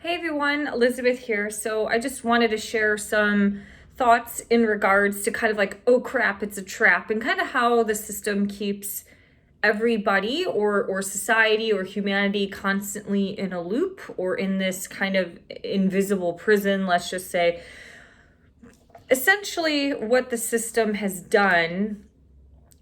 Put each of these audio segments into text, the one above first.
Hey everyone, Elizabeth here. So I just wanted to share some thoughts in regards to kind of like, oh crap, it's a trap, and kind of how the system keeps everybody or society or humanity constantly in a loop or in this kind of invisible prison, let's just say. Essentially, what the system has done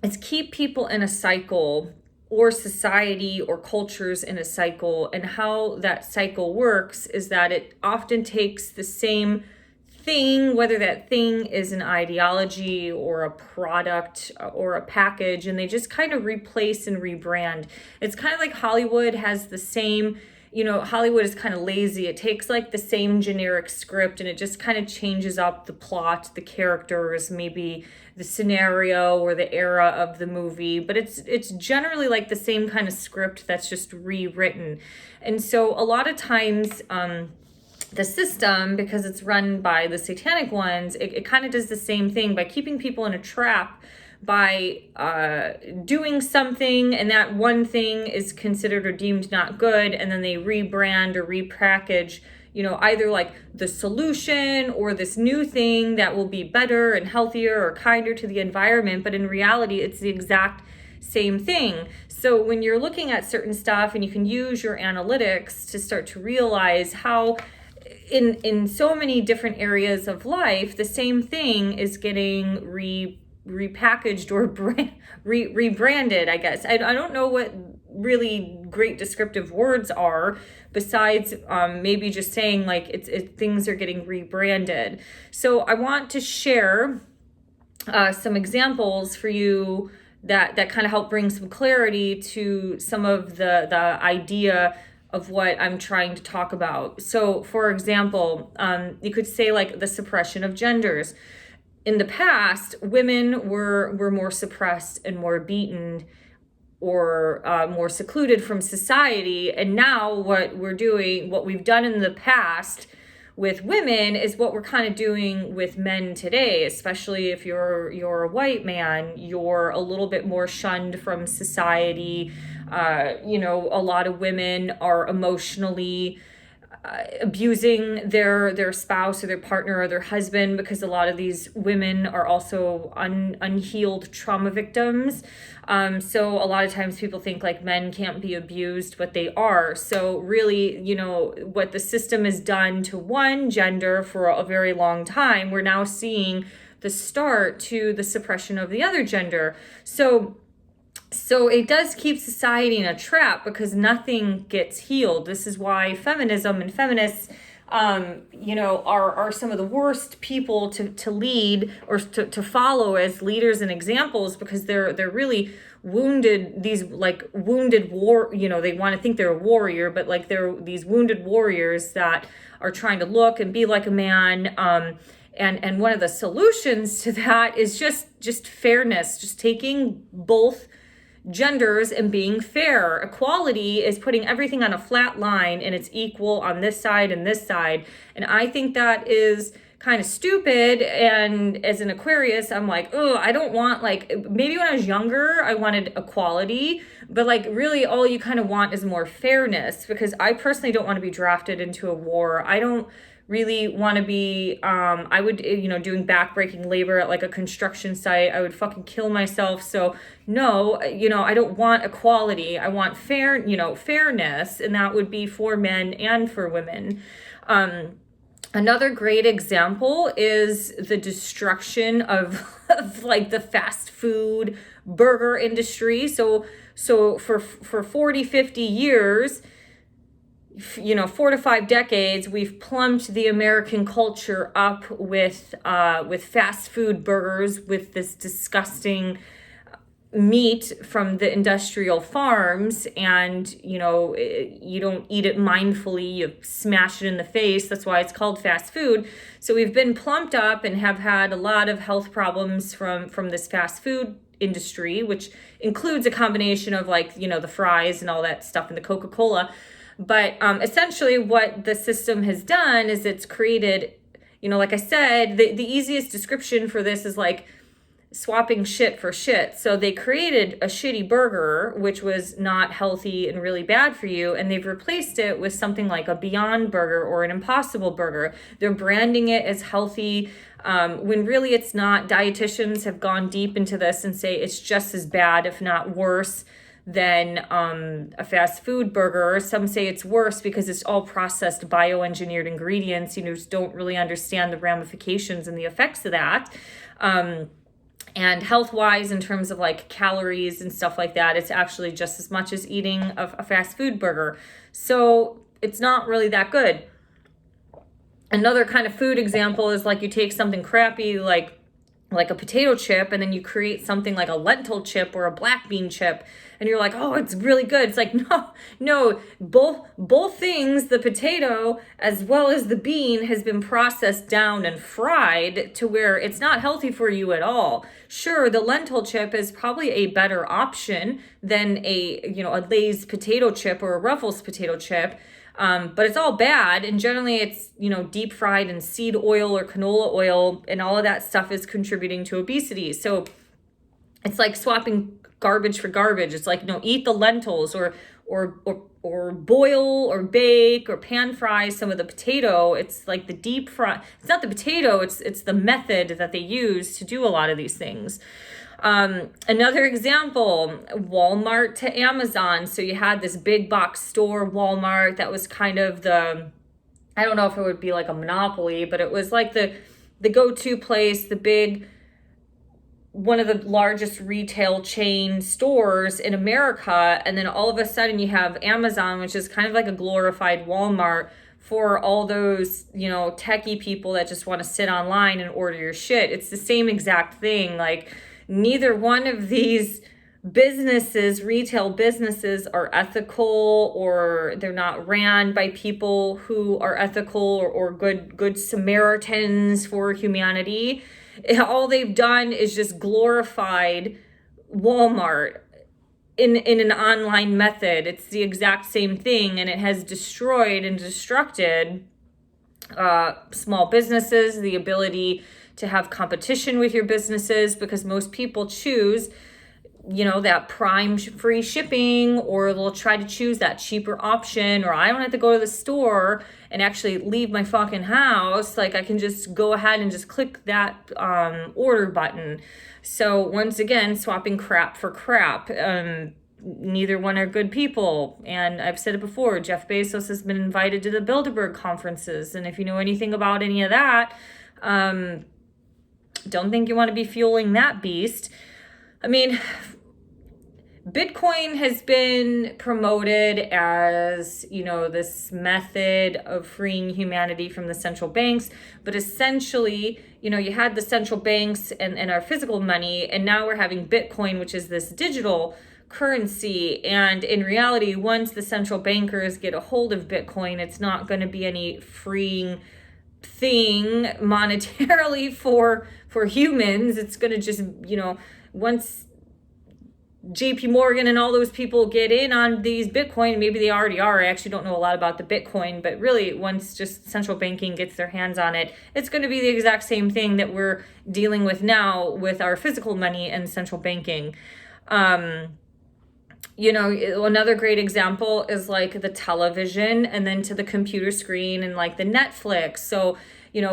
is keep people in a cycle or society or cultures in a cycle. And how that cycle works is that it often takes the same thing, whether that thing is an ideology or a product or a package, and they just kind of replace and rebrand. It's kind of like Hollywood has the same, Hollywood is kind of lazy. It takes like the same generic script and it just kind of changes up the plot, the characters, maybe the scenario or the era of the movie, but it's generally like the same kind of script that's just rewritten. And so a lot of times the system, because it's run by the satanic ones, it kind of does the same thing by keeping people in a trap by doing something, and that one thing is considered or deemed not good, and then they rebrand or repackage, either like the solution or this new thing that will be better and healthier or kinder to the environment, but in reality it's the exact same thing. So when you're looking at certain stuff, and you can use your analytics to start to realize how in so many different areas of life the same thing is getting repackaged or rebranded, I guess. I don't know what really great descriptive words are besides maybe just saying like things are getting rebranded. So I want to share some examples for you that kind of help bring some clarity to some of the idea of what I'm trying to talk about. So, for example, you could say like the suppression of genders. In the past, women were more suppressed and more beaten or more secluded from society. And now what we've done in the past with women is what we're kind of doing with men today, especially if you're a white man. You're a little bit more shunned from society. A lot of women are emotionally abusing their spouse or their partner or their husband, because a lot of these women are also unhealed trauma victims. So a lot of times people think like men can't be abused, but they are. So really, what the system has done to one gender for a very long time, we're now seeing the start to the suppression of the other gender. So it does keep society in a trap because nothing gets healed. This is why feminism and feminists, are some of the worst people to lead or to follow as leaders and examples, because they're really wounded, these like wounded war, they want to think they're a warrior, but like they're these wounded warriors that are trying to look and be like a man. And one of the solutions to that is just fairness, just taking both genders and being fair. Equality is putting everything on a flat line and it's equal on this side and this side. And I think that is kind of stupid. And as an Aquarius, I'm like, oh, I don't want, like, maybe when I was younger, I wanted equality, but like really all you kind of want is more fairness, because I personally don't want to be drafted into a war. I don't really want to be I would doing backbreaking labor at like a construction site. I would fucking kill myself. So no, I don't want equality. I want fairness, and that would be for men and for women. Another great example is the destruction of like the fast food burger industry. So for 40, 50 years, 4 to 5 decades, we've plumped the American culture up with fast food burgers, with this disgusting meat from the industrial farms. And you don't eat it mindfully, you smash it in the face. That's why it's called fast food. So we've been plumped up and have had a lot of health problems from this fast food industry, which includes a combination of like the fries and all that stuff and the Coca-Cola. But essentially what the system has done is it's created, like I said, the easiest description for this is like swapping shit for shit. So they created a shitty burger, which was not healthy and really bad for you, and they've replaced it with something like a Beyond Burger or an Impossible Burger. They're branding it as healthy, when really it's not. Dietitians have gone deep into this and say it's just as bad, if not worse, than a fast food burger. Some say it's worse because it's all processed bioengineered ingredients. Just don't really understand the ramifications and the effects of that. And health-wise, in terms of like calories and stuff like that, it's actually just as much as eating a fast food burger. So it's not really that good. Another kind of food example is like you take something crappy like a potato chip, and then you create something like a lentil chip or a black bean chip, and you're like, oh, it's really good. It's like, no, both things, the potato as well as the bean, has been processed down and fried to where it's not healthy for you at all. Sure, the lentil chip is probably a better option than a Lay's potato chip or a Ruffles potato chip. But it's all bad, and generally it's, deep fried in seed oil or canola oil, and all of that stuff is contributing to obesity. So it's like swapping garbage for garbage. It's like, eat the lentils or boil or bake or pan fry some of the potato. It's like the deep fry. It's not the potato, it's the method that they use to do a lot of these things. Another example, Walmart to Amazon. So you had this big box store, Walmart, that was kind of I don't know if it would be like a monopoly, but it was like the go-to place, one of the largest retail chain stores in America. And then all of a sudden you have Amazon, which is kind of like a glorified Walmart for all those, techie people that just want to sit online and order your shit. It's the same exact thing. Like, neither one of these retail businesses, are ethical, or they're not ran by people who are ethical or good Samaritans for humanity. All they've done is just glorified Walmart in an online method. It's the exact same thing, and it has destroyed and destructed small businesses, the ability to have competition with your businesses, because most people choose, that prime free shipping, or they'll try to choose that cheaper option, or I don't have to go to the store and actually leave my fucking house. Like, I can just go ahead and just click that order button. So once again, swapping crap for crap. Neither one are good people. And I've said it before, Jeff Bezos has been invited to the Bilderberg conferences. And if you know anything about any of that, don't think you want to be fueling that beast. I mean, Bitcoin has been promoted as, this method of freeing humanity from the central banks. But essentially, you had the central banks and our physical money, and now we're having Bitcoin, which is this digital currency. And in reality, once the central bankers get a hold of Bitcoin, it's not going to be any freeing thing monetarily for humans. It's going to just, once JP Morgan and all those people get in on these Bitcoin, maybe they already are. I actually don't know a lot about the Bitcoin, but really once just central banking gets their hands on it, it's going to be the exact same thing that we're dealing with now with our physical money and central banking. Another great example is like the television, and then to the computer screen, and like the Netflix. So,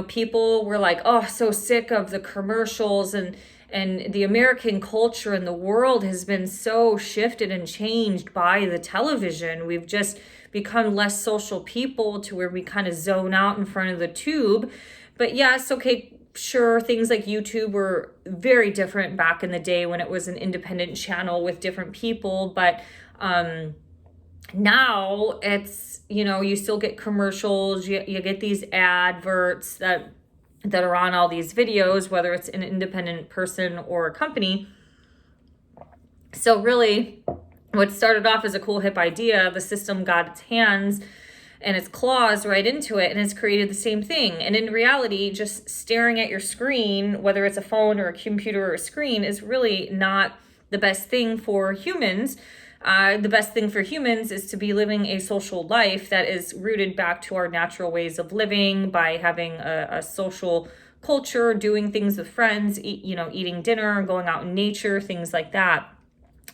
people were like, oh, so sick of the commercials, and the American culture and the world has been so shifted and changed by the television. We've just become less social people to where we kind of zone out in front of the tube. But yes, okay, sure, things like YouTube were very different back in the day when it was an independent channel with different people. But now it's, you still get commercials, you get these adverts that are on all these videos, whether it's an independent person or a company. So really, what started off as a cool hip idea, the system got its hands and its claws right into it, and it's created the same thing. And in reality, just staring at your screen, whether it's a phone or a computer or a screen, is really not the best thing for humans. The best thing for humans is to be living a social life that is rooted back to our natural ways of living, by having a social culture, doing things with friends, eating dinner, going out in nature, things like that.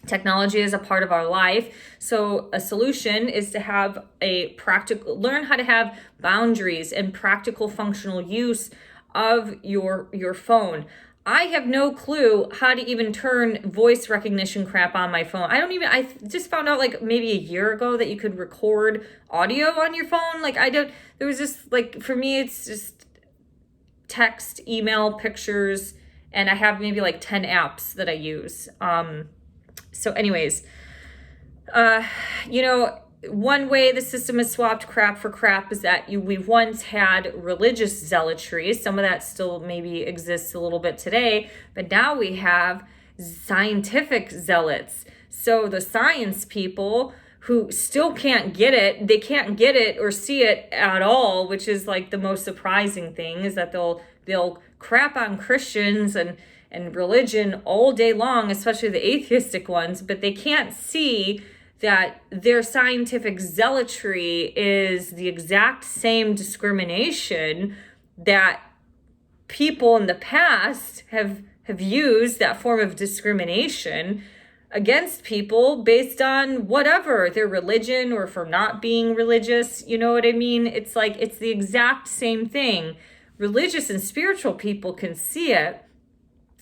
Technology is a part of our life. So a solution is to have learn how to have boundaries and practical functional use of your phone. I have no clue how to even turn voice recognition crap on my phone. I just found out like maybe a year ago that you could record audio on your phone. There was just like, for me, it's just text, email, pictures, and I have maybe like 10 apps that I use. So anyways, one way the system has swapped crap for crap is that we've once had religious zealotry. Some of that still maybe exists a little bit today, but now we have scientific zealots. So the science people who still can't get it, they can't get it or see it at all, which is like the most surprising thing, is that they'll crap on Christians and religion all day long, especially the atheistic ones, but they can't see that their scientific zealotry is the exact same discrimination that people in the past have used, that form of discrimination against people based on whatever, their religion or for not being religious. You know what I mean? It's like, it's the exact same thing. Religious and spiritual people can see it.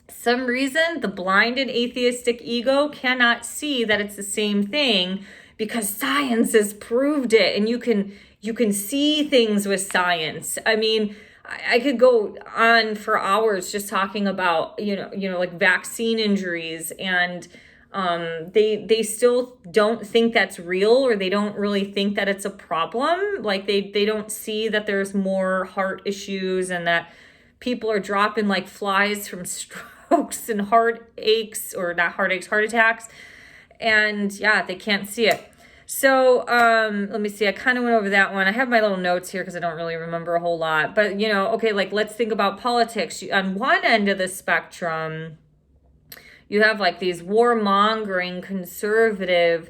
Some reason the blind and atheistic ego cannot see that it's the same thing, because science has proved it, and you can see things with science. I mean, I could go on for hours just talking about like vaccine injuries, and they still don't think that's real, or they don't really think that it's a problem. Like they don't see that there's more heart issues and that people are dropping like flies from strokes and heart attacks. And yeah, they can't see it. So let me see. I kind of went over that one. I have my little notes here because I don't really remember a whole lot. But, okay, like let's think about politics. On one end of the spectrum, you have like these warmongering conservative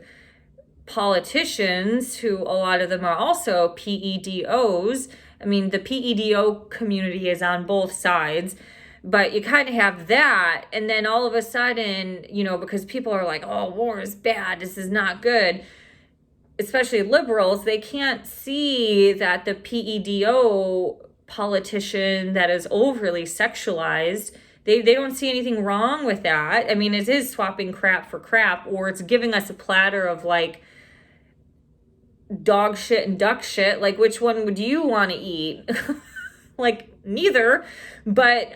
politicians who, a lot of them are also PEDOs. I mean, the PEDO community is on both sides. But you kind of have that, and then all of a sudden, because people are like, oh, war is bad, this is not good, especially liberals, they can't see that the PEDO politician that is overly sexualized, they don't see anything wrong with that. I mean, it is swapping crap for crap, or it's giving us a platter of like dog shit and duck shit. Like, which one would you want to eat? Like, neither. But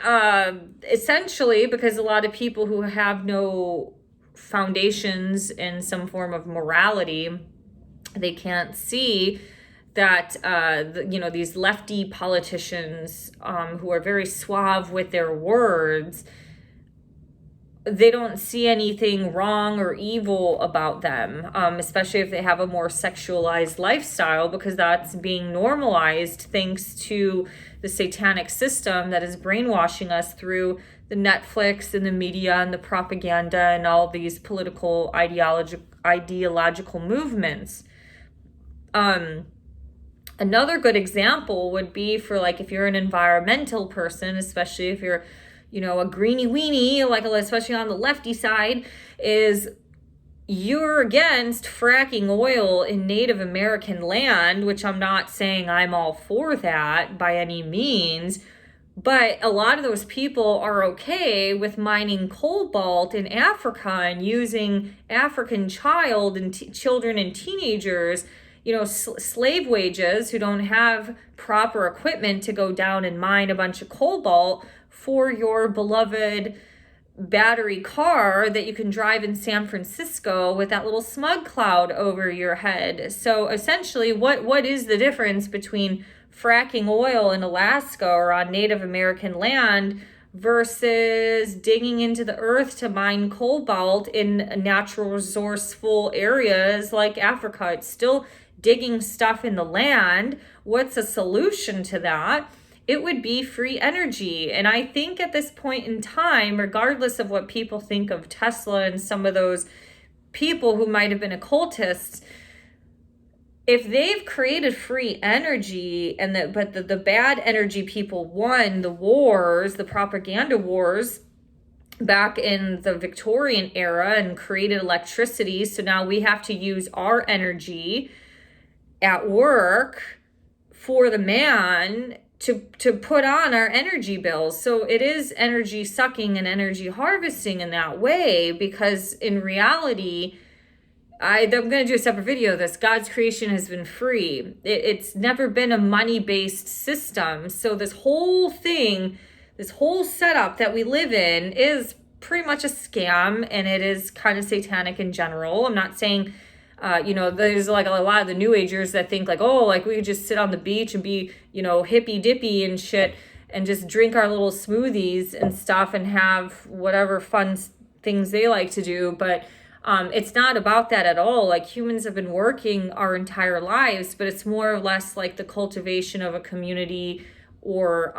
essentially, because a lot of people who have no foundations in some form of morality, they can't see that these lefty politicians who are very suave with their words, they don't see anything wrong or evil about them, especially if they have a more sexualized lifestyle, because that's being normalized thanks to the satanic system that is brainwashing us through the Netflix and the media and the propaganda and all these political ideological movements. Another good example would be for like, if you're an environmental person, especially if you're a greenie weenie, like especially on the lefty side, is you're against fracking oil in Native American land, which I'm not saying I'm all for that by any means, but a lot of those people are okay with mining cobalt in Africa and using African children and teenagers, slave wages, who don't have proper equipment to go down and mine a bunch of cobalt for your beloved battery car that you can drive in San Francisco with that little smog cloud over your head. So essentially, what is the difference between fracking oil in Alaska or on Native American land versus digging into the earth to mine cobalt in natural resourceful areas like Africa? It's still digging stuff in the land. What's a solution to that? It would be free energy. And I think at this point in time, regardless of what people think of Tesla and some of those people who might have been occultists, if they've created free energy and but the bad energy people won the wars, the propaganda wars back in the Victorian era and created electricity, so now we have to use our energy at work for the man to put on our energy bills. So it is energy sucking and energy harvesting in that way, because in reality, I'm going to do a separate video of this. God's creation has been free. It's never been a money-based system. So this whole thing, this whole setup that we live in is pretty much a scam, and it is kind of satanic in general. I'm not saying, there's like a lot of the new agers that think like, oh, like we could just sit on the beach and be, hippy dippy and shit and just drink our little smoothies and stuff and have whatever fun things they like to do. But it's not about that at all. Like, humans have been working our entire lives, but it's more or less like the cultivation of a community, or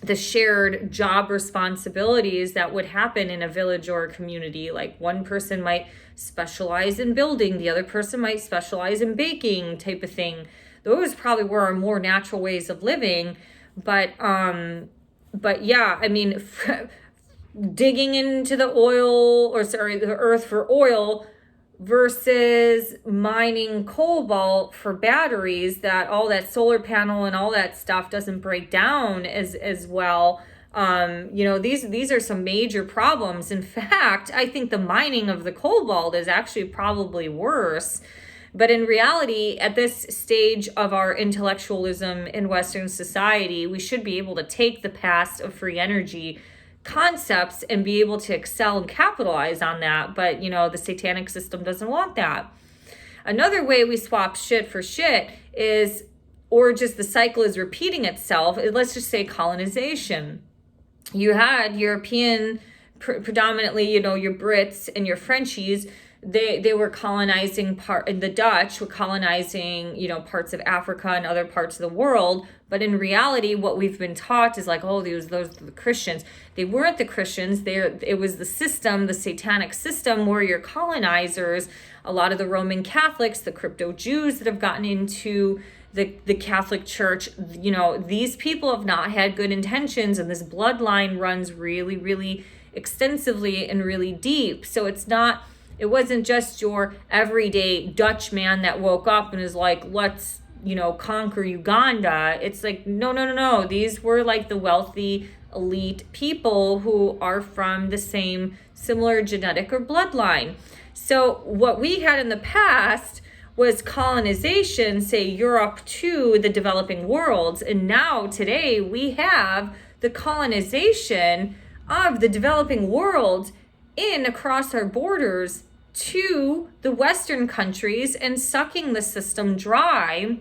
the shared job responsibilities that would happen in a village or a community. Like, one person might specialize in building, the other person might specialize in baking, type of thing. Those probably were our more natural ways of living. But yeah, I mean, digging into the earth for oil versus mining cobalt for batteries, that all that solar panel and all that stuff doesn't break down as well. These are some major problems. In fact, I think the mining of the cobalt is actually probably worse. But in reality, at this stage of our intellectualism in Western society, we should be able to take the past of free energy concepts and be able to excel and capitalize on that. But, the satanic system doesn't want that. Another way we swap shit for shit is, or just the cycle is repeating itself, let's just say colonization. You had European, predominantly, your Brits and your Frenchies, they were colonizing the Dutch were colonizing, parts of Africa and other parts of the world. But in reality, what we've been taught is like, oh, those are the Christians. They weren't the Christians. It was the system, the satanic system, where your colonizers, a lot of the Roman Catholics, the crypto Jews that have gotten into the Catholic Church, these people have not had good intentions, and this bloodline runs really, really extensively and really deep. So it wasn't just your everyday Dutch man that woke up and is like, let's, conquer Uganda. It's like, no. These were like the wealthy elite people who are from the same similar genetic or bloodline. So what we had in the past was colonization, say Europe to the developing worlds. And now today we have the colonization of the developing world across our borders to the Western countries, and sucking the system dry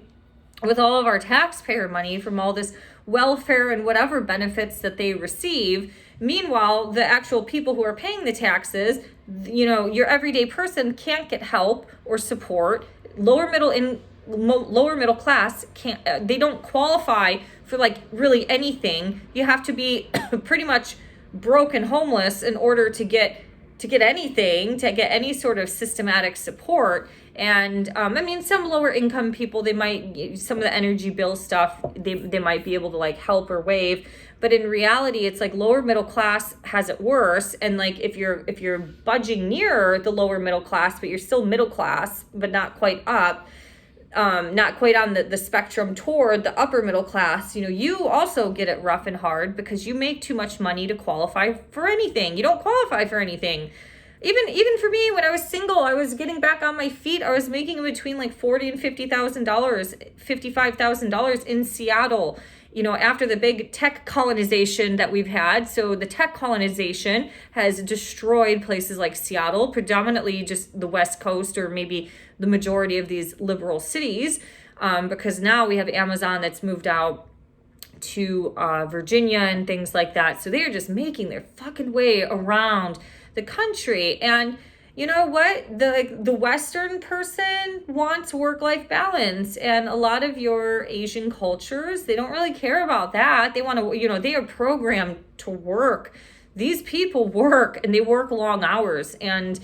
with all of our taxpayer money from all this welfare and whatever benefits that they receive. Meanwhile, the actual people who are paying the taxes, your everyday person can't get help or support. Lower middle class can't, they don't qualify for like really anything. You have to be pretty much broke and homeless in order to get anything, to get any sort of systematic support. And some lower income people, they might, some of the energy bill stuff, they might be able to like help or waive. But in reality, it's like lower middle class has it worse. And like if you're budging near the lower middle class, but you're still middle class, but not quite up, not quite on the spectrum toward the upper middle class, you also get it rough and hard, because you make too much money to qualify for anything. You don't qualify for anything. Even for me, when I was single, I was getting back on my feet. I was making between like $40,000 and $50,000, $55,000 in Seattle, after the big tech colonization that we've had. So the tech colonization has destroyed places like Seattle, predominantly just the West Coast, or maybe the majority of these liberal cities, because now we have Amazon that's moved out to Virginia and things like that. So they are just making their fucking way around the country. And you know what? The Western person wants work-life balance, and a lot of your Asian cultures, they don't really care about that. They want to, they are programmed to work. These people work, and they work long hours, and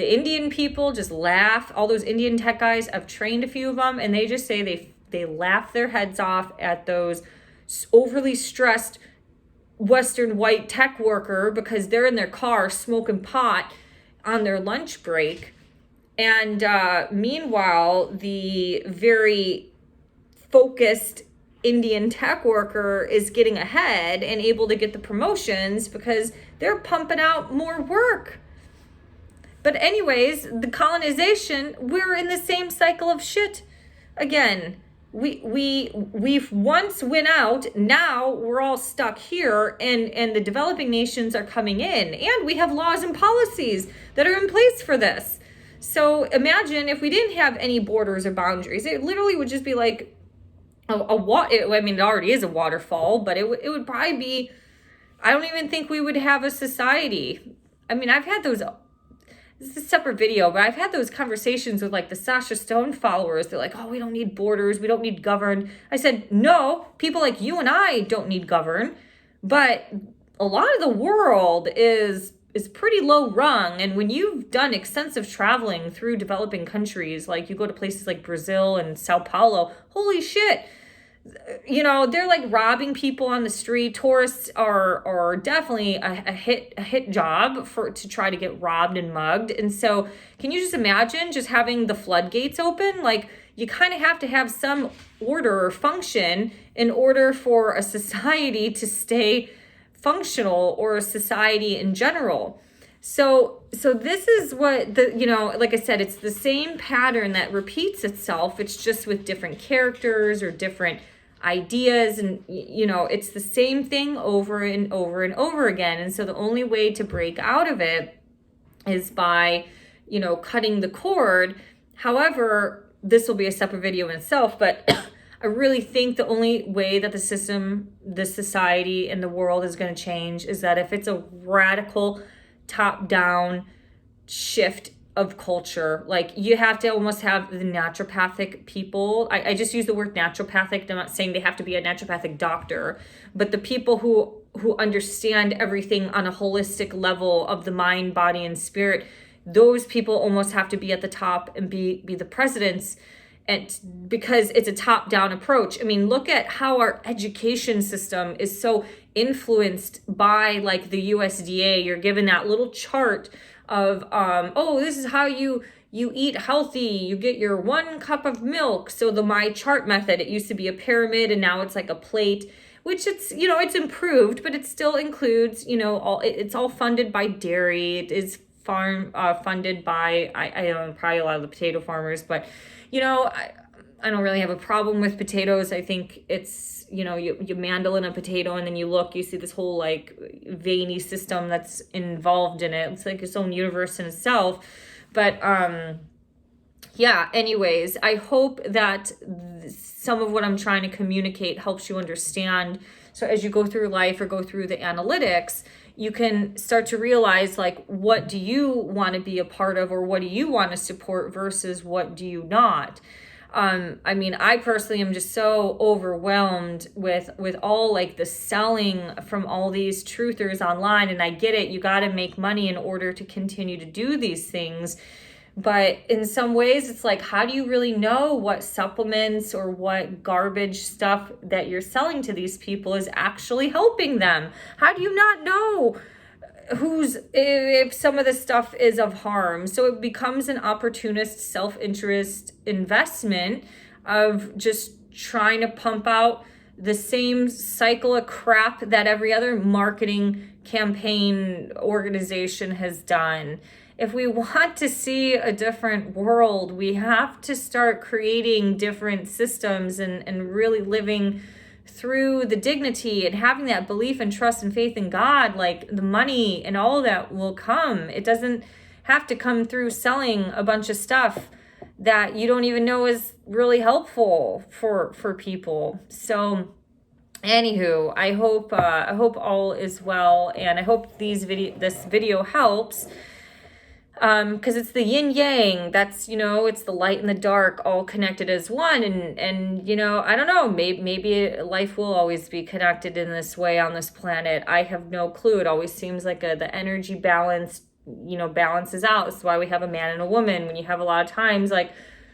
The Indian people just laugh. All those Indian tech guys, I've trained a few of them, and they just say they laugh their heads off at those overly stressed Western white tech worker because they're in their car smoking pot on their lunch break. And meanwhile, the very focused Indian tech worker is getting ahead and able to get the promotions because they're pumping out more work. But anyways, the colonization, we're in the same cycle of shit. Again, we've once went out, now we're all stuck here, and the developing nations are coming in, and we have laws and policies that are in place for this. So imagine if we didn't have any borders or boundaries. It literally would just be like it already is a waterfall, but it would probably be, I don't even think we would have a society. I mean, I've had those, this is a separate video, but I've had those conversations with like the Sasha Stone followers. They're like, oh, we don't need borders. We don't need govern. I said, no, people like you and I don't need govern, but a lot of the world is pretty low rung. And when you've done extensive traveling through developing countries, like you go to places like Brazil and Sao Paulo, holy shit, you know, they're like robbing people on the street. Tourists are definitely a hit job to try to get robbed and mugged. And so can you just imagine just having the floodgates open? Like, you kind of have to have some order or function in order for a society to stay functional, or a society in general. So this is what like I said, it's the same pattern that repeats itself. It's just with different characters or different ideas, and it's the same thing over and over and over again. And so the only way to break out of it is by cutting the cord. However, this will be a separate video in itself, but I really think the only way that the system, the society, and the world is going to change is that if it's a radical top-down shift of culture. Like, you have to almost have the naturopathic people. I just use the word naturopathic. I'm not saying they have to be a naturopathic doctor, but the people who understand everything on a holistic level of the mind, body, and spirit, those people almost have to be at the top and be the presidents. And because it's a top-down approach. I mean, look at how our education system is so influenced by like the USDA. You're given that little chart of, this is how you eat healthy. You get your 1 cup of milk. So the My Chart method, it used to be a pyramid and now it's like a plate, which it's improved, but it still includes, it's all funded by dairy. It is funded by, I don't know, probably a lot of the potato farmers, but I don't really have a problem with potatoes. I think it's, you mandolin a potato and then you see this whole like veiny system that's involved in it. It's like its own universe in itself. But anyways, I hope that some of what I'm trying to communicate helps you understand. So as you go through life or go through the analytics, you can start to realize, like, what do you want to be a part of, or what do you want to support versus what do you not? I mean, I personally am just so overwhelmed with all like the selling from all these truthers online. And I get it. You got to make money in order to continue to do these things. But in some ways, it's like, how do you really know what supplements or what garbage stuff that you're selling to these people is actually helping them? How do you not know if some of the stuff is of harm? So it becomes an opportunist self-interest investment of just trying to pump out the same cycle of crap that every other marketing campaign organization has done. If we want to see a different world, we have to start creating different systems and really living through the dignity and having that belief and trust and faith in God. Like, the money and all of that will come. It doesn't have to come through selling a bunch of stuff that you don't even know is really helpful for people. So anywho, I hope all is well, and I hope this video helps. Because it's the yin yang, that's, it's the light and the dark all connected as one. And I don't know, maybe life will always be connected in this way on this planet. I have no clue. It always seems like the energy balance balances out. That's why we have a man and a woman. When you have a lot of times, like,